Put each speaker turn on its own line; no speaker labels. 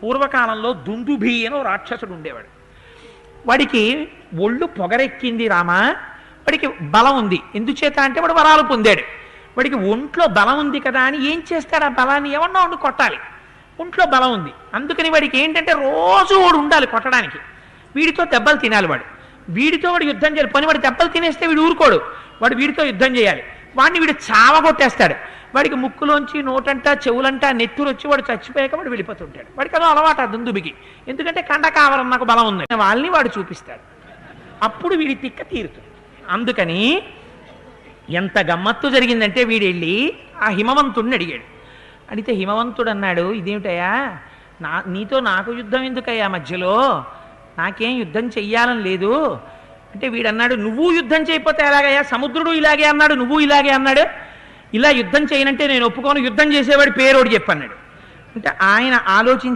పూర్వకాలంలో దుందుభి అని ఓ రాక్షసుడు ఉండేవాడు. వాడికి ఒళ్ళు పొగరెక్కింది రామా, వాడికి బలం ఉంది. ఎందుచేత అంటే వాడు వరాలు పొందాడు. వాడికి ఒంట్లో బలం ఉంది కదా అని ఏం చేస్తాడు? ఆ బలాన్ని ఎవరినో ఉండి కొట్టాలి. ఒంట్లో బలం ఉంది, అందుకని వాడికి ఏంటంటే రోజు వాడు ఉండాలి కొట్టడానికి. వీడితో దెబ్బలు తినాలి వాడు. వీడితో వాడు యుద్ధం చేయాలి. పని వాడు దెబ్బలు తినేస్తే వీడు ఊరుకోడు, వాడు వీడితో యుద్ధం చేయాలి. వాడిని వీడు చావగొట్టేస్తాడు. వాడికి ముక్కులోంచి నోటంటా చెవులంటా నెత్తురు వచ్చి వాడు చచ్చిపోయాక వాడు వెళ్ళిపోతుంటాడు. వాడికి అదో అలవాటు దుందుబికి. ఎందుకంటే కండకావరం నాకు బలం ఉంది వాళ్ళని వాడు చూపిస్తాడు. అప్పుడు వీడి తిక్క తీరుతుంది. అందుకని ఎంత గమ్మత్తు జరిగిందంటే వీడు వెళ్ళి ఆ హిమవంతుడిని అడిగాడు. అడిగితే హిమవంతుడు అన్నాడు, ఇదేమిటయ్యా నీతో నాకు యుద్ధం ఎందుకయ్యా మధ్యలో, నాకేం యుద్ధం చెయ్యాలని లేదు అంటే వీడన్నాడు, నువ్వు యుద్ధం చేయకపోతే ఎలాగయ్యా, సముద్రుడు ఇలాగే అన్నాడు, నువ్వు ఇలాగే అన్నాడు, ఇలా యుద్ధం చేయనంటే నేను ఒప్పుకోను, యుద్ధం చేసేవాడి పేరోడు చెప్పన్నాడు. అంటే ఆయన ఆలోచించి